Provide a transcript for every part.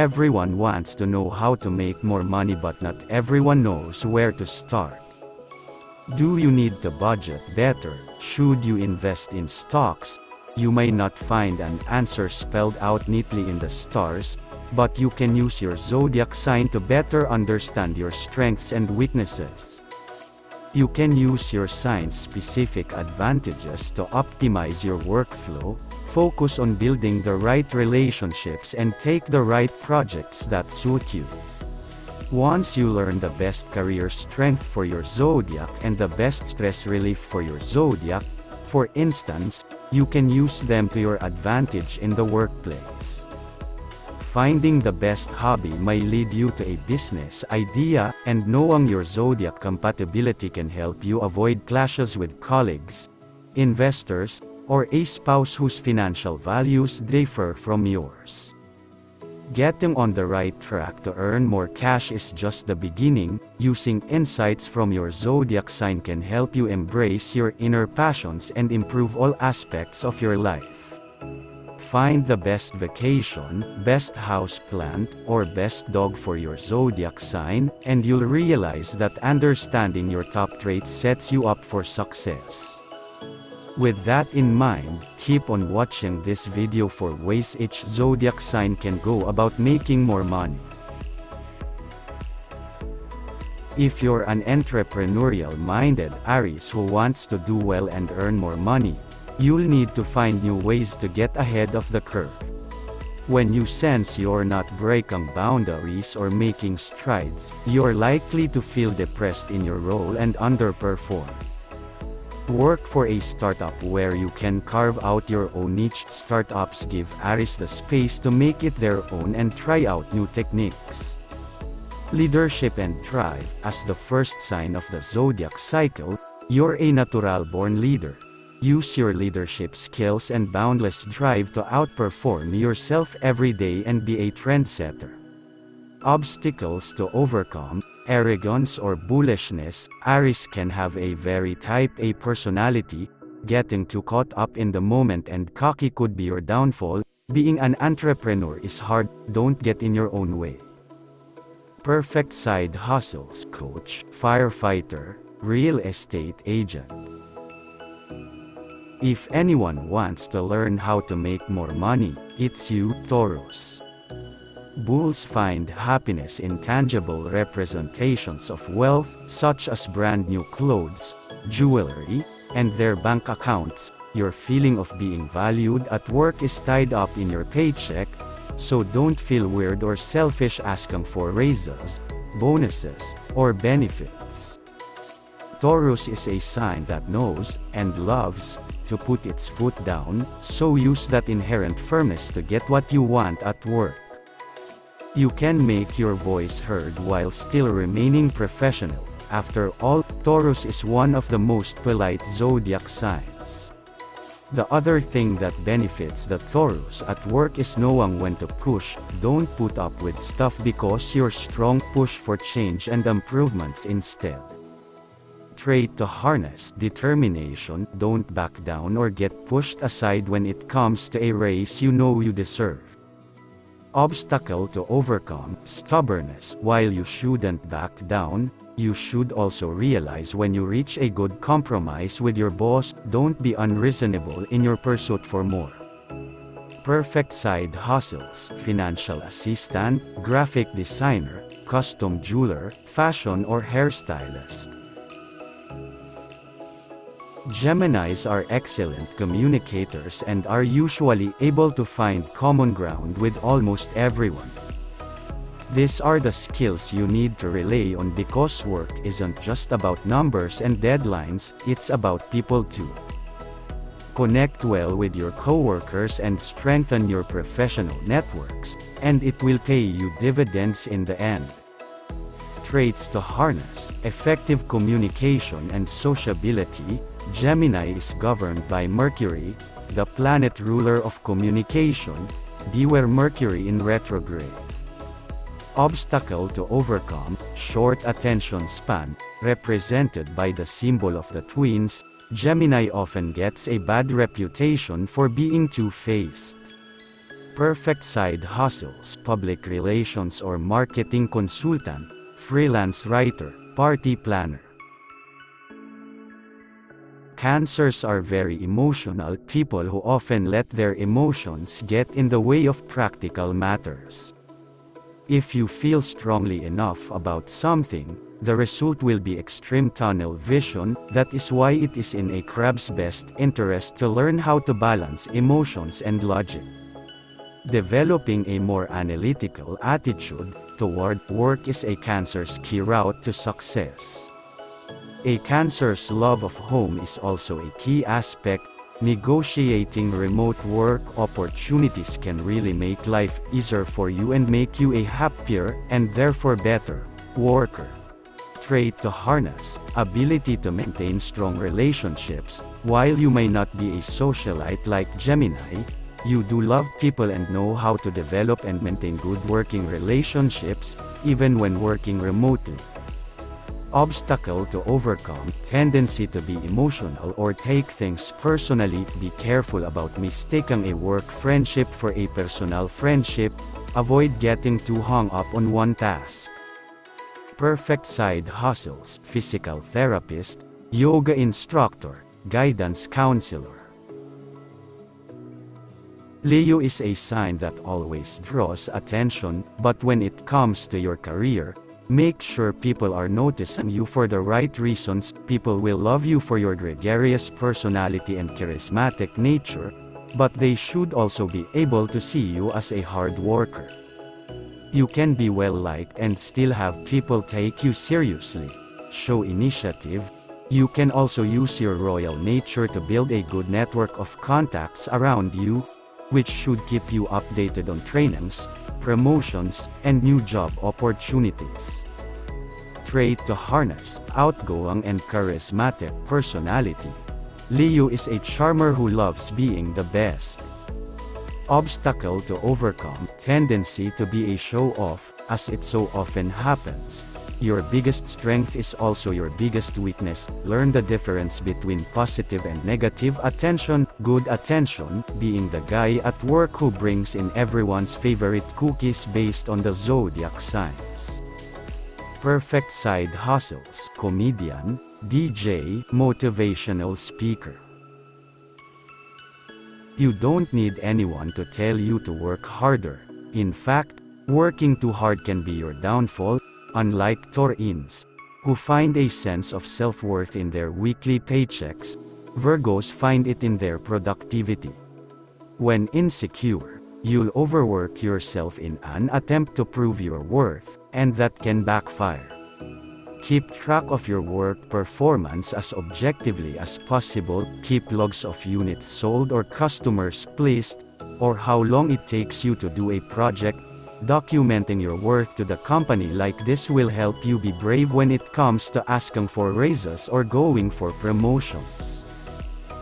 Everyone wants to know how to make more money, but not everyone knows where to start. Do you need to budget better? Should you invest in stocks? You may not find an answer spelled out neatly in the stars, but you can use your zodiac sign to better understand your strengths and weaknesses. You can use your sign's specific advantages to optimize your workflow, focus on building the right relationships, and take the right projects that suit you. Once you learn the best career strength for your zodiac and the best stress relief for your zodiac, for instance, you can use them to your advantage in the workplace. Finding the best hobby may lead you to a business idea, and knowing your zodiac compatibility can help you avoid clashes with colleagues, investors, or a spouse whose financial values differ from yours. Getting on the right track to earn more cash is just the beginning. Using insights from your zodiac sign can help you embrace your inner passions and improve all aspects of your life. Find the best vacation, best house plant, or best dog for your zodiac sign, and you'll realize that understanding your top traits sets you up for success. With that in mind, keep on watching this video for ways each zodiac sign can go about making more money. If you're an entrepreneurial-minded Aries who wants to do well and earn more money, you'll need to find new ways to get ahead of the curve. When you sense you're not breaking boundaries or making strides, you're likely to feel depressed in your role and underperform. Work for a startup where you can carve out your own niche. Startups give Aries the space to make it their own and try out new techniques. Leadership and drive. As the first sign of the zodiac cycle, you're a natural-born leader. Use your leadership skills and boundless drive to outperform yourself every day and be a trendsetter. Obstacles to overcome. Arrogance or bullishness. Aries can have a very type A personality. Getting too caught up in the moment and cocky could be your downfall. Being an entrepreneur is hard, don't get in your own way. Perfect side hustles. Coach, firefighter, real estate agent. If anyone wants to learn how to make more money, it's you, Taurus. Bulls find happiness in tangible representations of wealth, such as brand new clothes, jewelry, and their bank accounts. Your feeling of being valued at work is tied up in your paycheck, so don't feel weird or selfish asking for raises, bonuses, or benefits. Taurus is a sign that knows, and loves, to put its foot down, so use that inherent firmness to get what you want at work. You can make your voice heard while still remaining professional. After all, Taurus is one of the most polite zodiac signs. The other thing that benefits the Taurus at work is knowing when to push. Don't put up with stuff because you're strong. Push for change and improvements instead. Trait to harness. Determination. Don't back down or get pushed aside when it comes to a race you know you deserve. Obstacle to overcome. Stubbornness. While you shouldn't back down, you should also realize when you reach a good compromise with your boss. Don't be unreasonable in your pursuit for more. Perfect side hustles. Financial assistant, graphic designer, custom jeweler, fashion or hairstylist. Geminis are excellent communicators and are usually able to find common ground with almost everyone. These are the skills you need to rely on because work isn't just about numbers and deadlines, it's about people too. Connect well with your coworkers and strengthen your professional networks, and it will pay you dividends in the end. Traits to harness. Effective communication and sociability. Gemini is governed by Mercury, the planet ruler of communication. Beware Mercury in retrograde. Obstacle to overcome. Short attention span, represented by the symbol of the twins. Gemini often gets a bad reputation for being two-faced. Perfect side hustles, public relations or marketing consultant, freelance writer, party planner. Cancers are very emotional people who often let their emotions get in the way of practical matters. If you feel strongly enough about something, the result will be extreme tunnel vision. That is why it is in a crab's best interest to learn how to balance emotions and logic. Developing a more analytical attitude toward work is a Cancer's key route to success. A Cancer's love of home is also a key aspect. Negotiating remote work opportunities can really make life easier for you and make you a happier, and therefore better, worker. Trait to harness, ability to maintain strong relationships. While you may not be a socialite like Gemini, you do love people and know how to develop and maintain good working relationships, even when working remotely. Obstacle to overcome, tendency to be emotional or take things personally. Be careful about mistaking a work friendship for a personal friendship. Avoid getting too hung up on one task. Perfect side hustles, physical therapist, yoga instructor, guidance counselor. Leo is a sign that always draws attention, but when it comes to your career, make sure people are noticing you for the right reasons. People will love you for your gregarious personality and charismatic nature, but they should also be able to see you as a hard worker. You can be well liked and still have people take you seriously. Show initiative. You can also use your royal nature to build a good network of contacts around you, which should keep you updated on trainings, promotions, and new job opportunities. Trait to harness, outgoing and charismatic personality. Leo is a charmer who loves being the best. Obstacle to overcome, tendency to be a show-off, as it so often happens. Your biggest strength is also your biggest weakness. Learn the difference between positive and negative attention. Good attention, being the guy at work who brings in everyone's favorite cookies based on the zodiac signs. Perfect side hustles, comedian, DJ, motivational speaker. You don't need anyone to tell you to work harder. In fact, working too hard can be your downfall. Unlike Taurines, who find a sense of self-worth in their weekly paychecks, Virgos find it in their productivity. When insecure, you'll overwork yourself in an attempt to prove your worth, and that can backfire. Keep track of your work performance as objectively as possible. Keep logs of units sold or customers pleased, or how long it takes you to do a project. Documenting your worth to the company like this will help you be brave when it comes to asking for raises or going for promotions.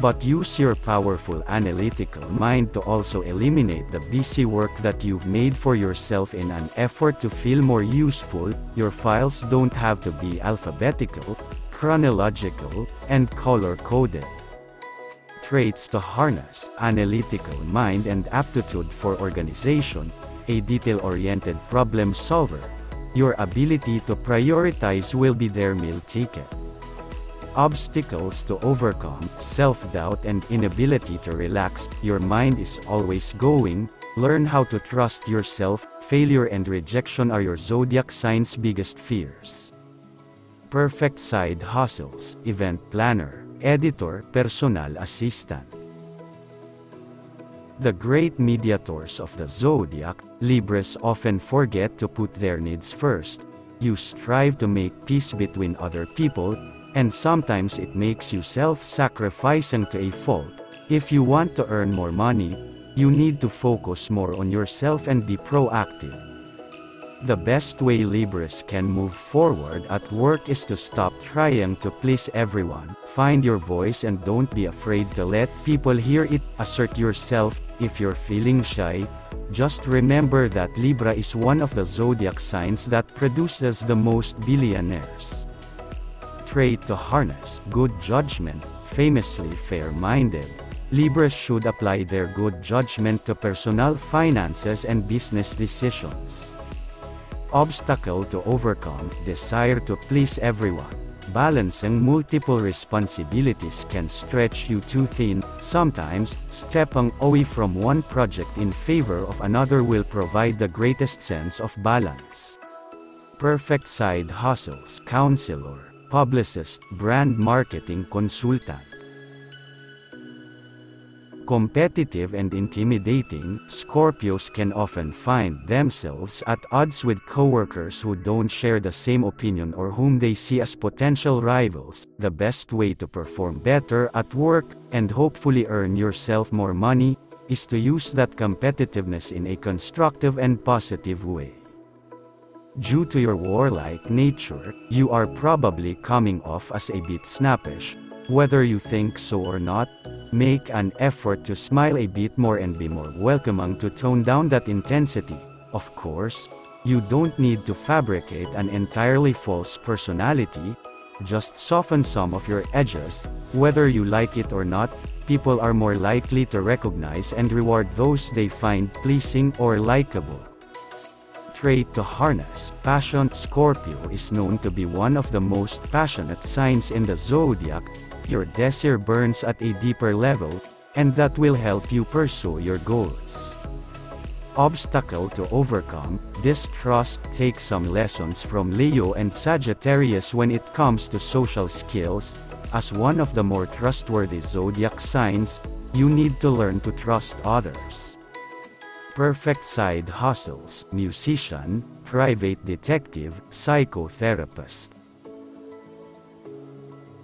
But use your powerful analytical mind to also eliminate the busy work that you've made for yourself in an effort to feel more useful. Your files don't have to be alphabetical, chronological, and color-coded. Traits to harness, analytical mind and aptitude for organization, a detail-oriented problem solver. Your ability to prioritize will be their meal ticket. Obstacles to overcome, self-doubt and inability to relax. Your mind is always going. Learn how to trust yourself. Failure and rejection are your zodiac sign's biggest fears. Perfect side hustles, event planner, editor, personal assistant. The great mediators of the zodiac, Libras often forget to put their needs first. You strive to make peace between other people, and sometimes it makes you self-sacrificing to a fault. If you want to earn more money, you need to focus more on yourself and be proactive. The best way Libras can move forward at work is to stop trying to please everyone. Find your voice and don't be afraid to let people hear it. Assert yourself. If you're feeling shy, just remember that Libra is one of the zodiac signs that produces the most billionaires. Trait to harness, good judgment, famously fair-minded. Libras should apply their good judgment to personal finances and business decisions. Obstacle to overcome, desire to please everyone. Balancing multiple responsibilities can stretch you too thin. Sometimes, stepping away from one project in favor of another will provide the greatest sense of balance. Perfect side hustles, counselor, publicist, brand marketing consultant. Competitive and intimidating, Scorpios can often find themselves at odds with coworkers who don't share the same opinion or whom they see as potential rivals. The best way to perform better at work, and hopefully earn yourself more money, is to use that competitiveness in a constructive and positive way. Due to your warlike nature, you are probably coming off as a bit snappish. Whether you think so or not, make an effort to smile a bit more and be more welcoming to tone down that intensity. Of course, you don't need to fabricate an entirely false personality, just soften some of your edges. Whether you like it or not, people are more likely to recognize and reward those they find pleasing or likable. Trait to harness, passion. Scorpio is known to be one of the most passionate signs in the zodiac. Your desire burns at a deeper level, and that will help you pursue your goals. Obstacle to overcome, distrust. Take some lessons from Leo and Sagittarius when it comes to social skills. As one of the more trustworthy zodiac signs, you need to learn to trust others. Perfect side hustles, musician, private detective, psychotherapist.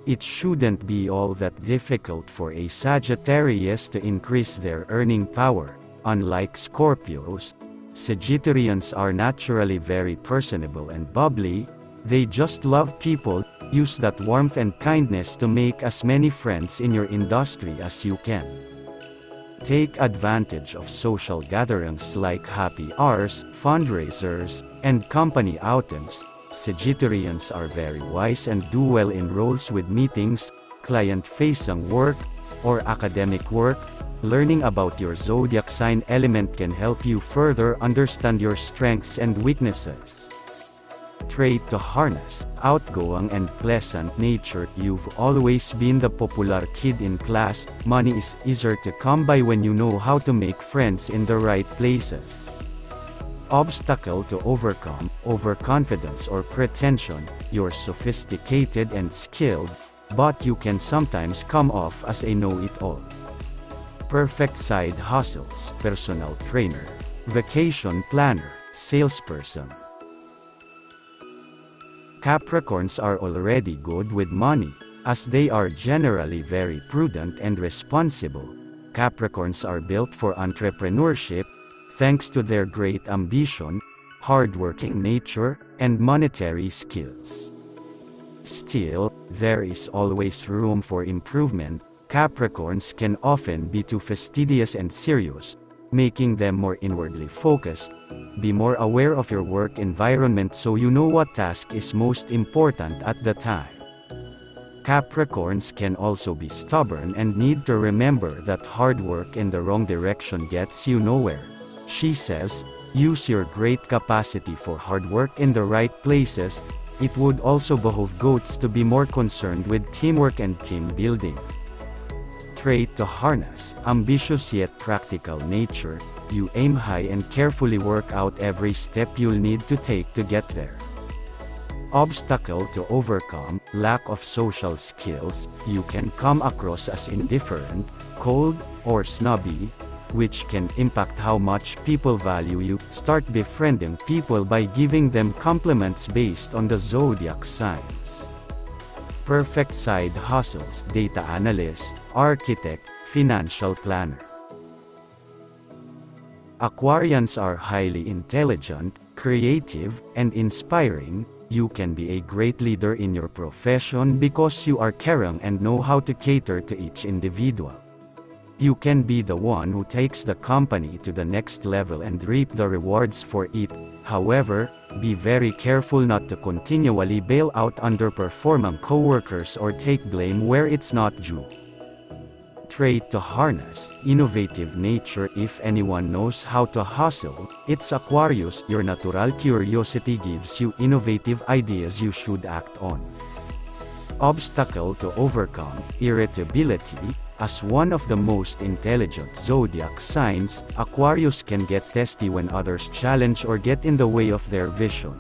It shouldn't be all that difficult for a Sagittarius to increase their earning power. Unlike Scorpios, Sagittarians are naturally very personable and bubbly. They just love people. Use that warmth and kindness to make as many friends in your industry as you can. Take advantage of social gatherings like happy hours, fundraisers, and company outings. Sagittarians are very wise and do well in roles with meetings, client-facing work, or academic work. Learning about your zodiac sign element can help you further understand your strengths and weaknesses. Trait to harness, outgoing and pleasant nature. You've always been the popular kid in class. Money is easier to come by when you know how to make friends in the right places. Obstacle to overcome, overconfidence or pretension. You're sophisticated and skilled, but you can sometimes come off as a know-it-all. Perfect side hustles, personal trainer, vacation planner, salesperson. Capricorns are already good with money, as they are generally very prudent and responsible. Capricorns are built for entrepreneurship, thanks to their great ambition, hardworking nature, and monetary skills. Still, there is always room for improvement. Capricorns can often be too fastidious and serious, making them more inwardly focused. Be more aware of your work environment so you know what task is most important at the time. Capricorns can also be stubborn and need to remember that hard work in the wrong direction gets you nowhere. She says, use your great capacity for hard work in the right places. It would also behoove goats to be more concerned with teamwork and team building. Trait to harness, ambitious yet practical nature. You aim high and carefully work out every step you'll need to take to get there. Obstacle to overcome, lack of social skills. You can come across as indifferent, cold, or snobby, which can impact how much people value you. Start befriending people by giving them compliments based on the zodiac signs. Perfect side hustles, data analyst, architect, financial planner. Aquarians are highly intelligent, creative, and inspiring. You can be a great leader in your profession because you are caring and know how to cater to each individual. You can be the one who takes the company to the next level and reap the rewards for it. However, be very careful not to continually bail out underperforming coworkers or take blame where it's not due. Trait to harness, innovative nature. If anyone knows how to hustle, it's Aquarius. Your natural curiosity gives you innovative ideas you should act on. Obstacle to overcome, irritability. As one of the most intelligent zodiac signs, Aquarius can get testy when others challenge or get in the way of their vision.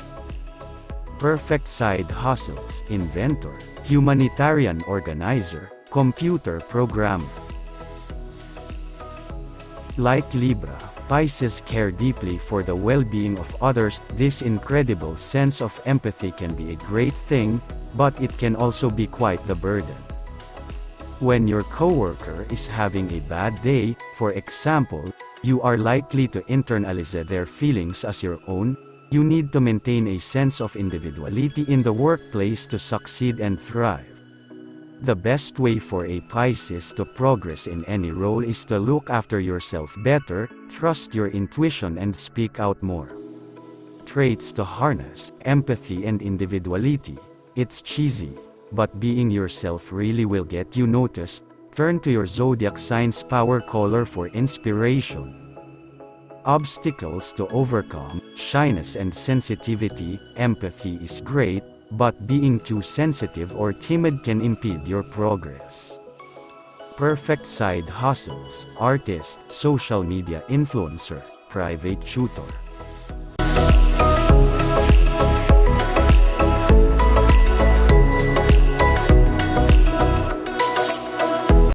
Perfect side hustles, inventor, humanitarian organizer, computer programmer. Like Libra, Pisces care deeply for the well-being of others. This incredible sense of empathy can be a great thing, but it can also be quite the burden. When your coworker is having a bad day, for example, you are likely to internalize their feelings as your own. You need to maintain a sense of individuality in the workplace to succeed and thrive. The best way for a Pisces to progress in any role is to look after yourself better, trust your intuition and speak out more. Traits to harness, empathy and individuality. It's cheesy, but being yourself really will get you noticed. Turn to your zodiac sign's power color for inspiration. Obstacles to overcome, shyness and sensitivity. Empathy is great, but being too sensitive or timid can impede your progress. Perfect side hustles, artist, social media influencer, private tutor.